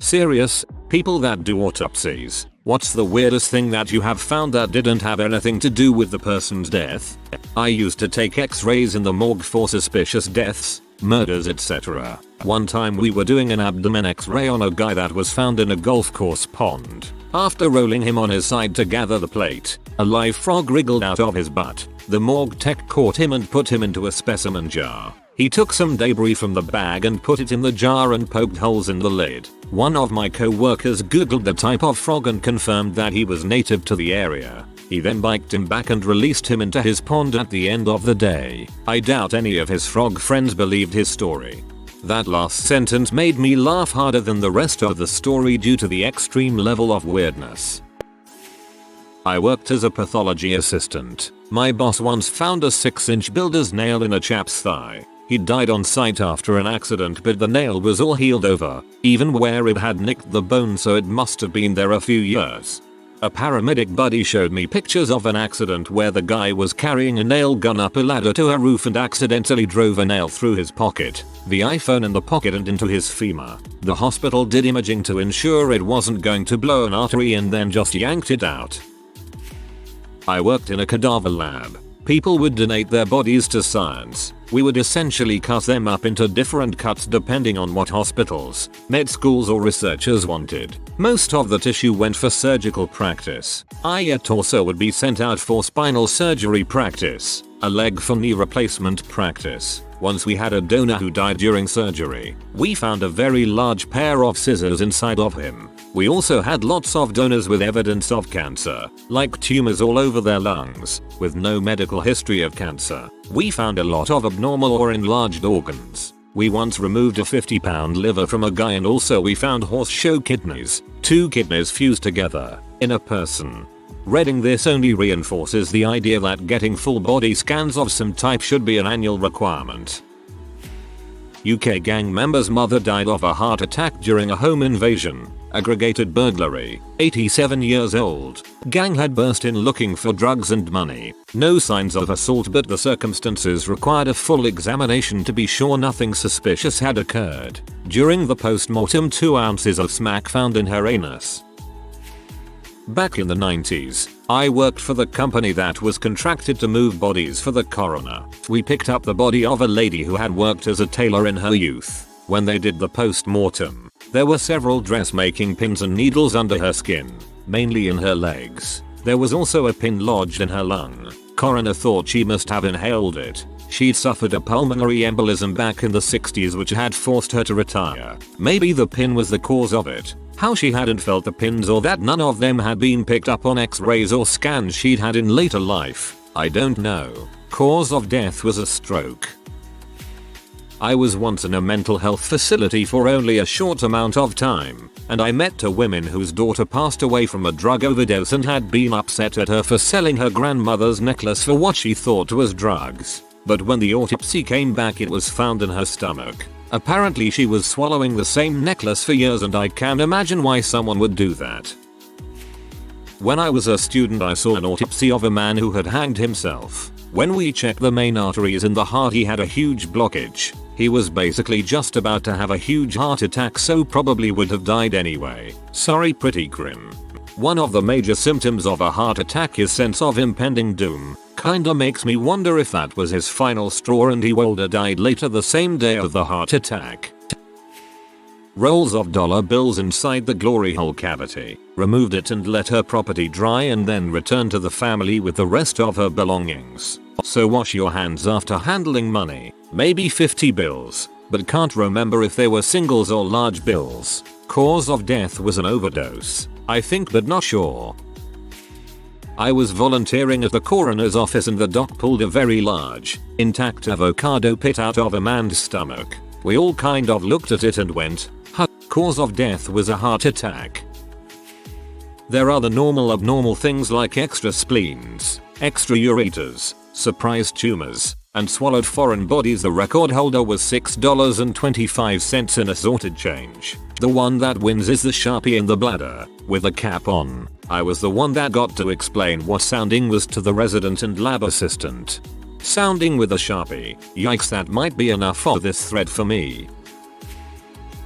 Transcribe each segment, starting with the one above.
Serious, people that do autopsies, what's the weirdest thing that you have found that didn't have anything to do with the person's death? I used to take x-rays in the morgue for suspicious deaths, murders, etc. One time we were doing an abdomen x-ray on a guy that was found in a golf course pond. After rolling him on his side to gather the plate, a live frog wriggled out of his butt. The morgue tech caught him and put him into a specimen jar. He took some debris from the bag and put it in the jar and poked holes in the lid. One of my co-workers googled the type of frog and confirmed that he was native to the area. He then biked him back and released him into his pond at the end of the day. I doubt any of his frog friends believed his story. That last sentence made me laugh harder than the rest of the story due to the extreme level of weirdness. I worked as a pathology assistant. My boss once found a 6-inch builder's nail in a chap's thigh. He died on site after an accident, but the nail was all healed over, even where it had nicked the bone, so it must have been there a few years. A paramedic buddy showed me pictures of an accident where the guy was carrying a nail gun up a ladder to a roof and accidentally drove a nail through his pocket, the iPhone in the pocket, and into his femur. The hospital did imaging to ensure it wasn't going to blow an artery and then just yanked it out. I worked in a cadaver lab. People would donate their bodies to science. We would essentially cut them up into different cuts depending on what hospitals, med schools or researchers wanted. Most of the tissue went for surgical practice. A torso would be sent out for spinal surgery practice, a leg for knee replacement practice. Once we had a donor who died during surgery. We found a very large pair of scissors inside of him. We also had lots of donors with evidence of cancer, like tumors all over their lungs, with no medical history of cancer. We found a lot of abnormal or enlarged organs. We once removed a 50-pound liver from a guy, and also we found horse-show kidneys, 2 kidneys fused together, in a person. Reading this only reinforces the idea that getting full body scans of some type should be an annual requirement. UK gang member's mother died of a heart attack during a home invasion. Aggravated burglary. 87 years old. Gang had burst in looking for drugs and money. No signs of assault, but the circumstances required a full examination to be sure nothing suspicious had occurred. During the post-mortem, 2 ounces of smack found in her anus. Back in the 90s, I worked for the company that was contracted to move bodies for the coroner. We picked up the body of a lady who had worked as a tailor in her youth. When they did the post-mortem, there were several dressmaking pins and needles under her skin, mainly in her legs. There was also a pin lodged in her lung. Coroner thought she must have inhaled it. She'd suffered a pulmonary embolism back in the 60s which had forced her to retire. Maybe the pin was the cause of it. How she hadn't felt the pins, or that none of them had been picked up on x-rays or scans she'd had in later life, I don't know. Cause of death was a stroke. I was once in a mental health facility for only a short amount of time, and I met 2 women whose daughter passed away from a drug overdose and had been upset at her for selling her grandmother's necklace for what she thought was drugs. But when the autopsy came back, it was found in her stomach. Apparently she was swallowing the same necklace for years, and I can't imagine why someone would do that. When I was a student, I saw an autopsy of a man who had hanged himself. When we checked the main arteries in the heart, he had a huge blockage. He was basically just about to have a huge heart attack, so probably would have died anyway. Sorry, pretty grim. One of the major symptoms of a heart attack is sense of impending doom. Kinda makes me wonder if that was his final straw and he would have died later the same day of the heart attack. Rolls of dollar bills inside the glory hole cavity. Removed it and let her property dry, and then returned to the family with the rest of her belongings. So wash your hands after handling money. Maybe 50 bills, but can't remember if they were singles or large bills. Cause of death was an overdose, I think, but not sure. I was volunteering at the coroner's office and the doc pulled a very large, intact avocado pit out of a man's stomach. We all kind of looked at it and went, huh. Cause of death was a heart attack. There are the normal abnormal things like extra spleens, extra ureters, surprise tumors, and swallowed foreign bodies. The record holder was $6.25 in assorted change. The one that wins is the Sharpie in the bladder, with a cap on. I was the one that got to explain what sounding was to the resident and lab assistant. Sounding with a Sharpie. Yikes, that might be enough for this thread for me.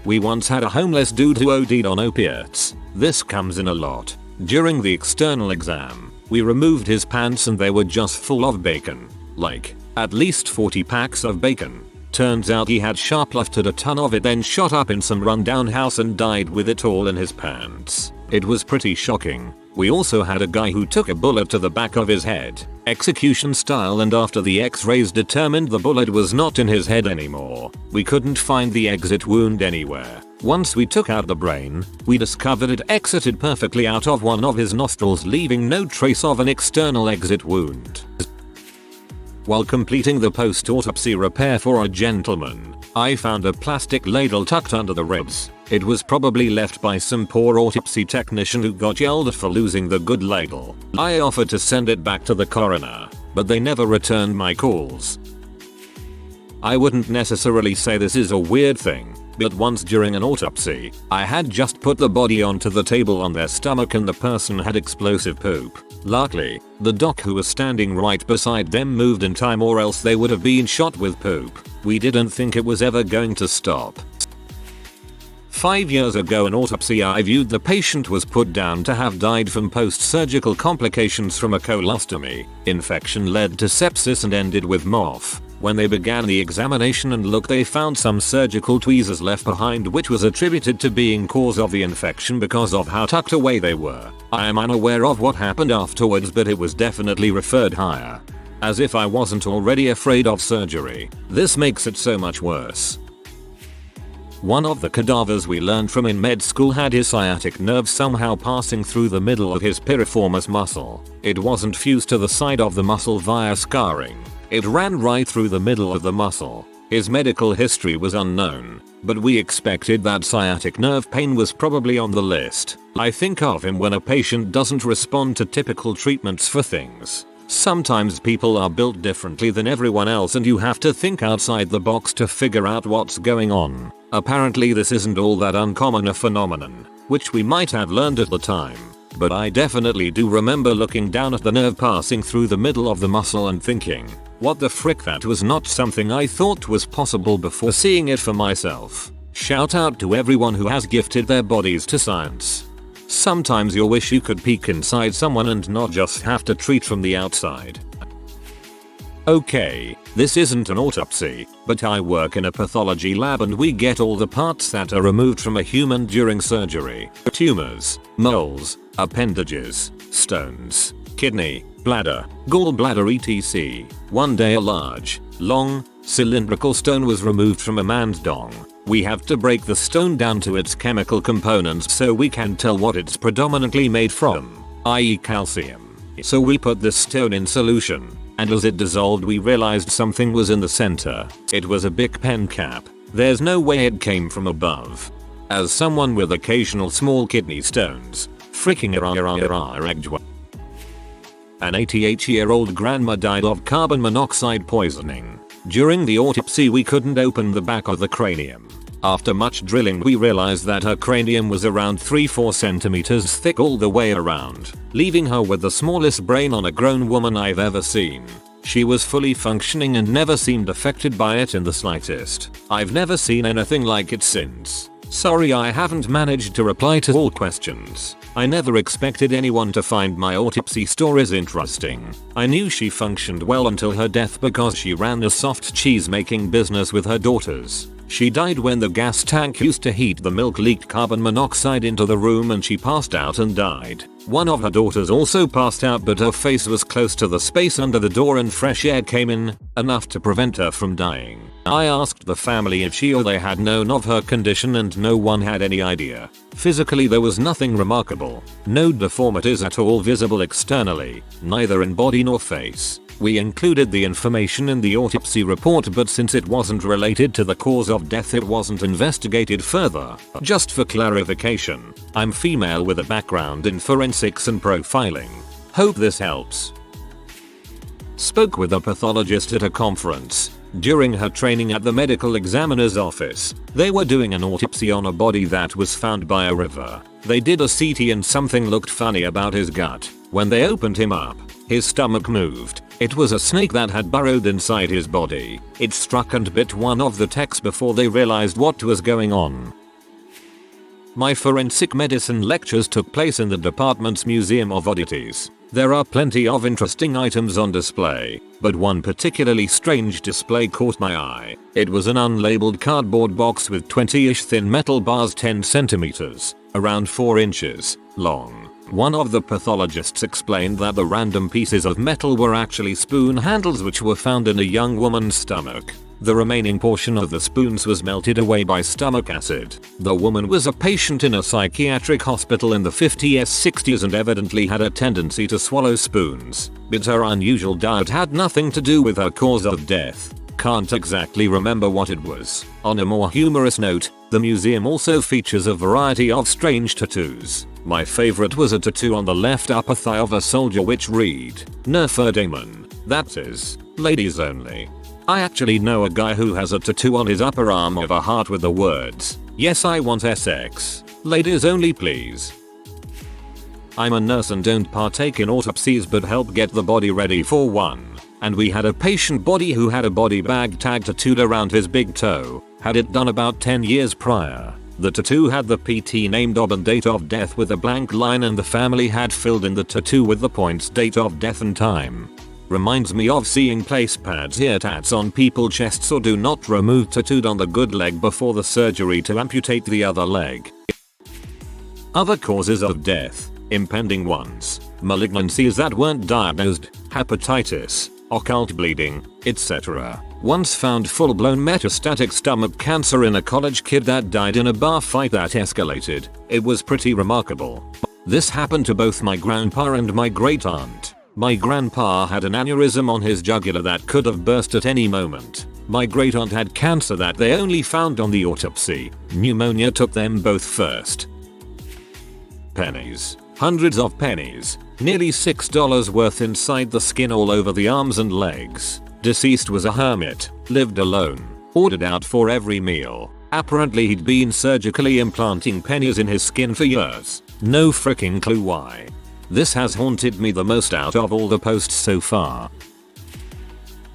We once had a homeless dude who OD'd on opiates. This comes in a lot. During the external exam, we removed his pants and they were just full of bacon. Like, at least 40 packs of bacon. Turns out he had shoplifted a ton of it, then shot up in some rundown house and died with it all in his pants. It was pretty shocking. We also had a guy who took a bullet to the back of his head, execution style, and after the x-rays determined the bullet was not in his head anymore. We couldn't find the exit wound anywhere. Once we took out the brain, we discovered it exited perfectly out of one of his nostrils, leaving no trace of an external exit wound. While completing the post-autopsy repair for a gentleman, I found a plastic ladle tucked under the ribs. It was probably left by some poor autopsy technician who got yelled at for losing the good ladle. I offered to send it back to the coroner, but they never returned my calls. I wouldn't necessarily say this is a weird thing, but once during an autopsy, I had just put the body onto the table on their stomach and the person had explosive poop. Luckily, the doc who was standing right beside them moved in time, or else they would have been shot with poop. We didn't think it was ever going to stop. 5 years ago, an autopsy I viewed, the patient was put down to have died from post-surgical complications from a colostomy. Infection led to sepsis and ended with MOF. When they began the examination and look, they found some surgical tweezers left behind, which was attributed to being cause of the infection because of how tucked away they were. I am unaware of what happened afterwards, but it was definitely referred higher. As if I wasn't already afraid of surgery. This makes it so much worse. One of the cadavers we learned from in med school had his sciatic nerve somehow passing through the middle of his piriformis muscle. It wasn't fused to the side of the muscle via scarring. It ran right through the middle of the muscle. His medical history was unknown, but we expected that sciatic nerve pain was probably on the list. I think of him when a patient doesn't respond to typical treatments for things. Sometimes people are built differently than everyone else and you have to think outside the box to figure out what's going on. Apparently this isn't all that uncommon a phenomenon, which we might have learned at the time. But I definitely do remember looking down at the nerve passing through the middle of the muscle and thinking, what the frick, that was not something I thought was possible before seeing it for myself. Shout out to everyone who has gifted their bodies to science. Sometimes you wish you could peek inside someone and not just have to treat from the outside. Okay, this isn't an autopsy, but I work in a pathology lab and we get all the parts that are removed from a human during surgery. Tumors, moles, appendages, stones, kidney, bladder, gallbladder etc. One day a large, long, cylindrical stone was removed from a man's dong. We have to break the stone down to its chemical components so we can tell what it's predominantly made from, i.e. calcium. So we put this stone in solution, and as it dissolved we realized something was in the center. It was a Bic pen cap. There's no way it came from above. As someone with occasional small kidney stones, freaking an 88-year-old grandma died of carbon monoxide poisoning. During the autopsy we couldn't open the back of the cranium. After much drilling we realized that her cranium was around 3-4 centimeters thick all the way around, leaving her with the smallest brain on a grown woman I've ever seen. She was fully functioning and never seemed affected by it in the slightest. I've never seen anything like it since. Sorry I haven't managed to reply to all questions. I never expected anyone to find my autopsy stories interesting. I knew she functioned well until her death because she ran a soft cheese making business with her daughters. She died when the gas tank used to heat the milk leaked carbon monoxide into the room and she passed out and died. One of her daughters also passed out, but her face was close to the space under the door and fresh air came in, enough to prevent her from dying. I asked the family if she or they had known of her condition and no one had any idea. Physically there was nothing remarkable. No deformities at all visible externally, neither in body nor face. We included the information in the autopsy report, but since it wasn't related to the cause of death it wasn't investigated further. Just for clarification, I'm female with a background in forensics and profiling. Hope this helps. Spoke with a pathologist at a conference. During her training at the medical examiner's office, they were doing an autopsy on a body that was found by a river. They did a CT and something looked funny about his gut. When they opened him up, his stomach moved. It was a snake that had burrowed inside his body. It struck and bit one of the techs before they realized what was going on. My forensic medicine lectures took place in the department's Museum of Oddities. There are plenty of interesting items on display, but one particularly strange display caught my eye. It was an unlabeled cardboard box with 20-ish thin metal bars 10 centimeters, around 4 inches, long. One of the pathologists explained that the random pieces of metal were actually spoon handles which were found in a young woman's stomach. The remaining portion of the spoons was melted away by stomach acid. The woman was a patient in a psychiatric hospital in the 50s 60s and evidently had a tendency to swallow spoons, but her unusual diet had nothing to do with her cause of death. Can't exactly remember what it was. On a more humorous note, the museum also features a variety of strange tattoos. My favorite was a tattoo on the left upper thigh of a soldier which read, "Nerfer Damon." That is, ladies only. I actually know a guy who has a tattoo on his upper arm of a heart with the words, "Yes, I want SX. Ladies only please." I'm a nurse and don't partake in autopsies but help get the body ready for one. And we had a patient body who had a body bag tag tattooed around his big toe, had it done about 10 years prior. The tattoo had the PT name, job and date of death with a blank line, and the family had filled in the tattoo with the points, date of death and time. Reminds me of seeing place pads ear tats on people's chests or do not remove tattooed on the good leg before the surgery to amputate the other leg. Other causes of death, impending ones, malignancies that weren't diagnosed, hepatitis, occult bleeding, etc. Once found full-blown metastatic stomach cancer in a college kid that died in a bar fight that escalated. It was pretty remarkable. This happened to both my grandpa and my great-aunt. My grandpa had an aneurysm on his jugular that could have burst at any moment. My great-aunt had cancer that they only found on the autopsy. Pneumonia took them both first. Pennies. Hundreds of pennies. Nearly $6 worth inside the skin all over the arms and legs. Deceased was a hermit, lived alone, ordered out for every meal. Apparently he'd been surgically implanting pennies in his skin for years. No fricking clue why. This has haunted me the most out of all the posts so far.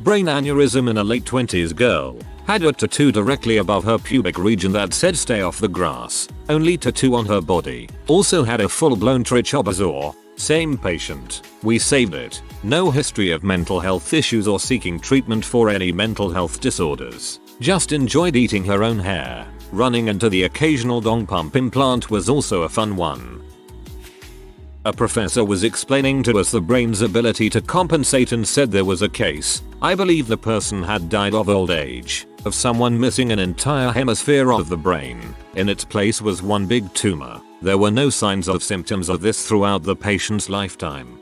Brain aneurysm in a late 20s girl. Had a tattoo directly above her pubic region that said "stay off the grass." Only tattoo on her body. Also had a full-blown trichomorsor. Same patient. We saved it. No history of mental health issues or seeking treatment for any mental health disorders. Just enjoyed eating her own hair. Running into the occasional dong pump implant was also a fun one. A professor was explaining to us the brain's ability to compensate and said there was a case, I believe the person had died of old age, of someone missing an entire hemisphere of the brain. In its place was one big tumor. There were no signs of symptoms of this throughout the patient's lifetime.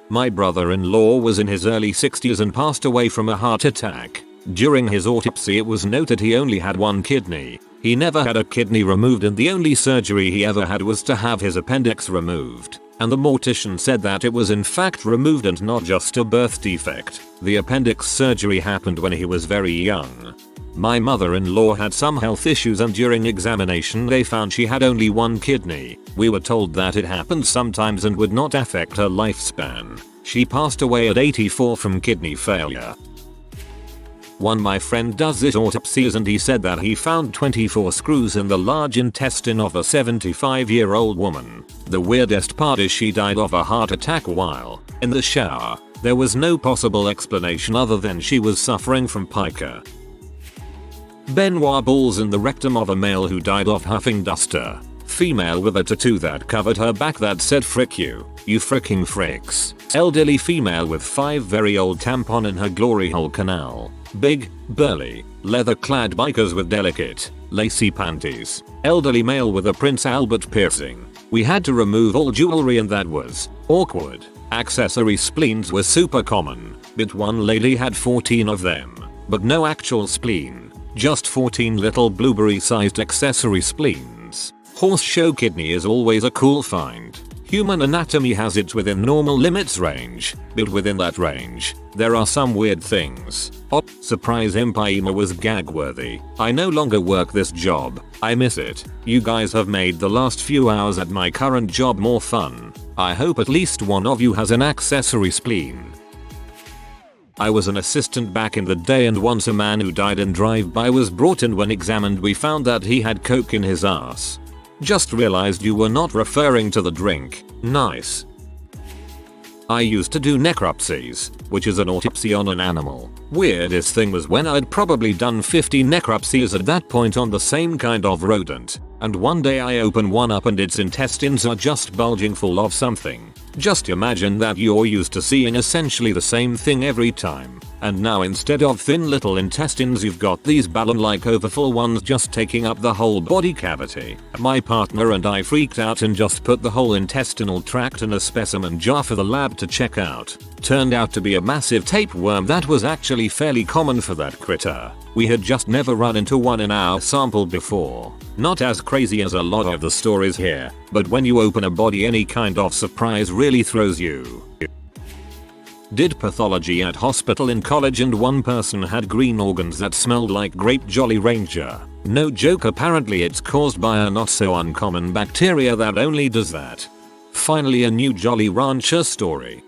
My brother-in-law was in his early 60s and passed away from a heart attack. During his autopsy it was noted he only had one kidney. He never had a kidney removed and the only surgery he ever had was to have his appendix removed. And the mortician said that it was in fact removed and not just a birth defect. The appendix surgery happened when he was very young. My mother-in-law had some health issues and during examination they found she had only one kidney. We were told that it happened sometimes and would not affect her lifespan. She passed away at 84 from kidney failure. My friend does this autopsies and he said that he found 24 screws in the large intestine of a 75-year-old woman. The weirdest part is she died of a heart attack while in the shower. There was no possible explanation other than she was suffering from pica. Benoit balls in the rectum of a male who died of huffing duster. Female with a tattoo that covered her back that said "frick you fricking fricks." Elderly female with 5 very old tampon in her glory hole canal. Big, burly, leather-clad bikers with delicate, lacy panties. Elderly male with a Prince Albert piercing. We had to remove all jewelry and that was awkward. Accessory spleens were super common, but one lady had 14 of them. But no actual spleen, just 14 little blueberry-sized accessory spleens. Horse show kidney is always a cool find. Human anatomy has it within normal limits range, but within that range, there are some weird things. Surprise empyema was gag-worthy. I no longer work this job. I miss it. You guys have made the last few hours at my current job more fun. I hope at least one of you has an accessory spleen. I was an assistant back in the day, and once a man who died in drive-by was brought in. When examined, we found that he had coke in his ass. Just realized you were not referring to the drink. Nice. I used to do necropsies, which is an autopsy on an animal. Weirdest thing was when I'd probably done 50 necropsies at that point on the same kind of rodent, and one day I open one up and its intestines are just bulging full of something. Just imagine that you're used to seeing essentially the same thing every time, and now instead of thin little intestines you've got these balloon-like overfull ones just taking up the whole body cavity. My partner and I freaked out and just put the whole intestinal tract in a specimen jar for the lab to check out. Turned out to be a massive tapeworm that was actually fairly common for that critter. We had just never run into one in our sample before. Not as crazy as a lot of the stories here, but when you open a body any kind of surprise really throws you. Did pathology at hospital in college, and one person had green organs that smelled like grape Jolly Ranger. No joke, apparently it's caused by a not so uncommon bacteria that only does that. Finally, a new Jolly Rancher story.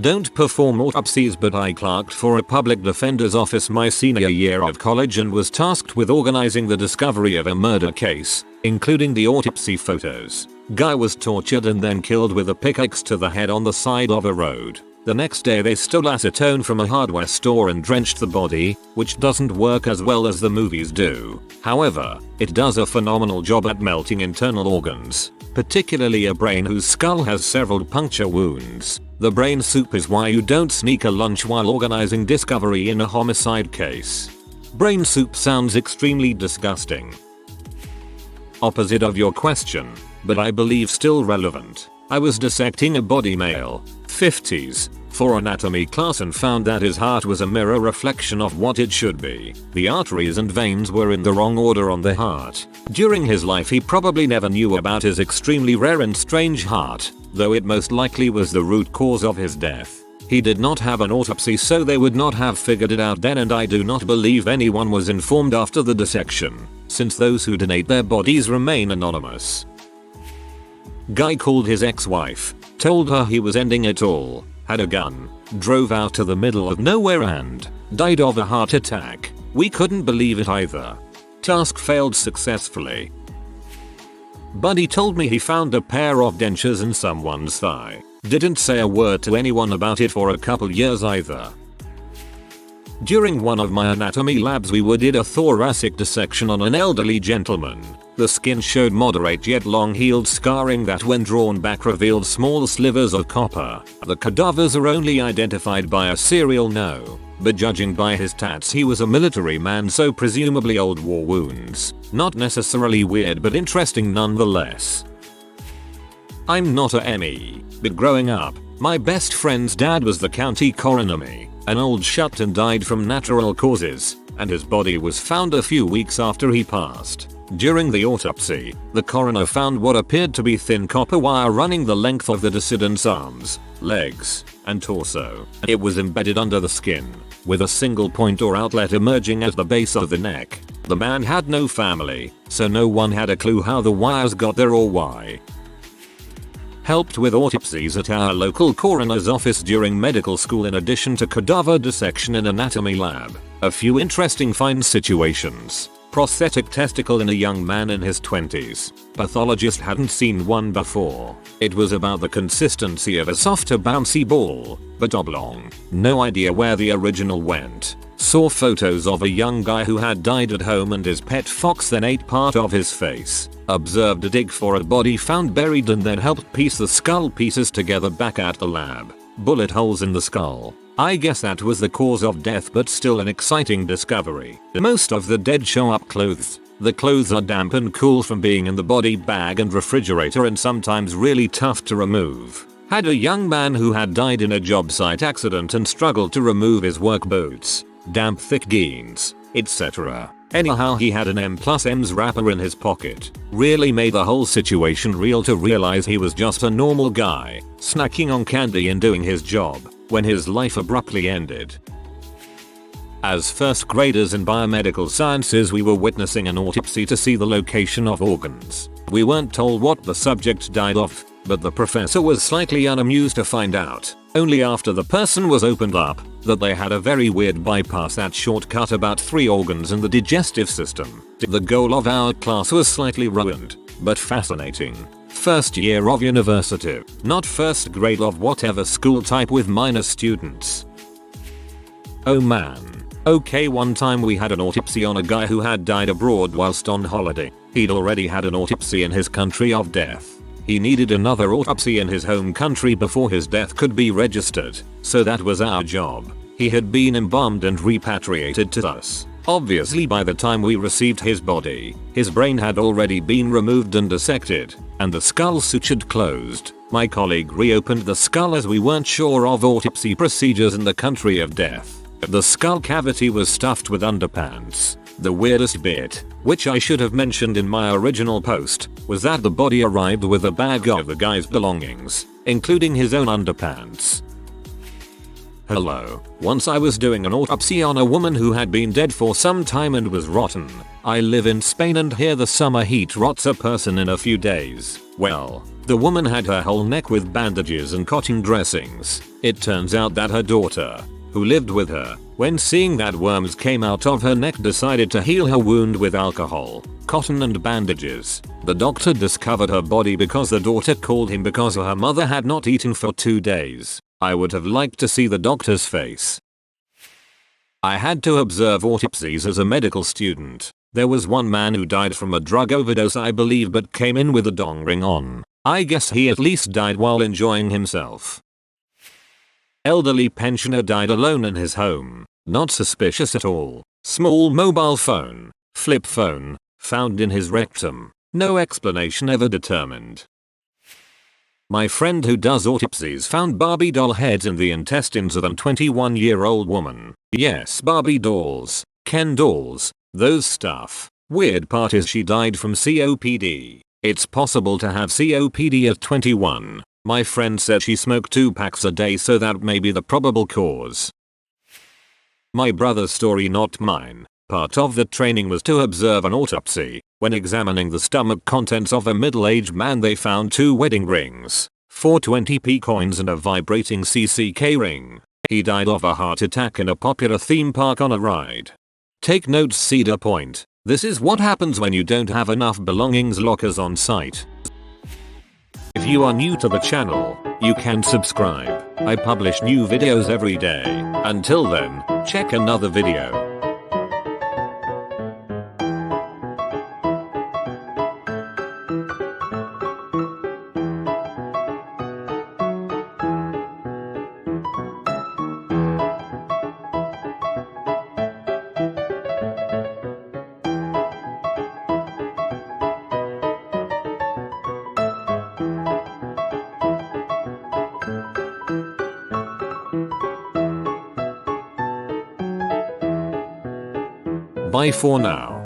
Don't perform autopsies, but I clerked for a public defender's office my senior year of college and was tasked with organizing the discovery of a murder case, including the autopsy photos. Guy was tortured and then killed with a pickaxe to the head on the side of a road. The next day they stole acetone from a hardware store and drenched the body, which doesn't work as well as the movies do. However, it does a phenomenal job at melting internal organs, particularly a brain whose skull has several puncture wounds. The brain soup is why you don't sneak a lunch while organizing discovery in a homicide case. Brain soup sounds extremely disgusting. Opposite of your question, but I believe still relevant. I was dissecting a body, male, 50s, for anatomy class and found that his heart was a mirror reflection of what it should be. The arteries and veins were in the wrong order on the heart. During his life he probably never knew about his extremely rare and strange heart, though it most likely was the root cause of his death. He did not have an autopsy, so they would not have figured it out then, and I do not believe anyone was informed after the dissection, since those who donate their bodies remain anonymous. Guy called his ex-wife, told her he was ending it all, had a gun, drove out to the middle of nowhere and died of a heart attack. We couldn't believe it either. Task failed successfully. Buddy told me he found a pair of dentures in someone's thigh. Didn't say a word to anyone about it for a couple years either. During one of my anatomy labs we did a thoracic dissection on an elderly gentleman. The skin showed moderate yet long-healed scarring that when drawn back revealed small slivers of copper. The cadavers are only identified by a serial no, but judging by his tats he was a military man, so presumably old war wounds. Not necessarily weird, but interesting nonetheless. I'm not a ME, but growing up, my best friend's dad was the county coroner, an old shut, and died from natural causes, and his body was found a few weeks after he passed. During the autopsy, the coroner found what appeared to be thin copper wire running the length of the decedent's arms, legs, and torso. It was embedded under the skin, with a single point or outlet emerging at the base of the neck. The man had no family, so no one had a clue how the wires got there or why. Helped with autopsies at our local coroner's office during medical school in addition to cadaver dissection in anatomy lab. A few interesting find situations. Prosthetic testicle in a young man in his 20s. Pathologist hadn't seen one before. It was about the consistency of a softer bouncy ball, but oblong. No idea where the original went. Saw photos of a young guy who had died at home and his pet fox then ate part of his face. Observed a dig for a body found buried and then helped piece the skull pieces together back at the lab. Bullet holes in the skull. I guess that was the cause of death, but still an exciting discovery. Most of the dead show up clothes. The clothes are damp and cool from being in the body bag and refrigerator and sometimes really tough to remove. Had a young man who had died in a job site accident and struggled to remove his work boots, damp thick jeans, etc. Anyhow, he had an M+M's wrapper in his pocket. Really made the whole situation real to realize he was just a normal guy, snacking on candy and doing his job, when his life abruptly ended. As first graders in biomedical sciences, we were witnessing an autopsy to see the location of organs. We weren't told what the subject died of, but the professor was slightly unamused to find out. Only after the person was opened up that they had a very weird bypass that shortcut about 3 organs in the digestive system. The goal of our class was slightly ruined, but fascinating. First year of university, not first grade of whatever school type with minor students. Oh man. Okay, one time we had an autopsy on a guy who had died abroad whilst on holiday. He'd already had an autopsy in his country of death. He needed another autopsy in his home country before his death could be registered, so that was our job. He had been embalmed and repatriated to us. Obviously by the time we received his body, his brain had already been removed and dissected, and the skull sutured closed. My colleague reopened the skull as we weren't sure of autopsy procedures in the country of death. The skull cavity was stuffed with underpants. The weirdest bit, which I should have mentioned in my original post, was that the body arrived with a bag of the guy's belongings, including his own underpants. Hello. Once I was doing an autopsy on a woman who had been dead for some time and was rotten. I live in Spain and here the summer heat rots a person in a few days. Well, the woman had her whole neck with bandages and cotton dressings. It turns out that her daughter, who lived with her, when seeing that worms came out of her neck, decided to heal her wound with alcohol, cotton and bandages. The doctor discovered her body because the daughter called him because her mother had not eaten for 2 days. I would have liked to see the doctor's face. I had to observe autopsies as a medical student. There was one man who died from a drug overdose I believe, but came in with a dong ring on. I guess he at least died while enjoying himself. Elderly pensioner died alone in his home. Not suspicious at all. Small mobile phone, flip phone, found in his rectum. No explanation ever determined. My friend who does autopsies found Barbie doll heads in the intestines of a 21-year-old woman. Yes, Barbie dolls, Ken dolls, those stuff. Weird part is she died from COPD. It's possible to have COPD at 21. My friend said she smoked 2 packs a day, so that may be the probable cause. My brother's story, not mine. Part of the training was to observe an autopsy. When examining the stomach contents of a middle-aged man, they found 2 wedding rings, 4 20p coins and a vibrating CCK ring. He died of a heart attack in a popular theme park on a ride. Take notes, Cedar Point. This is what happens when you don't have enough belongings lockers on site. If you are new to the channel, you can subscribe. I publish new videos every day. Until then, check another video. Bye for now.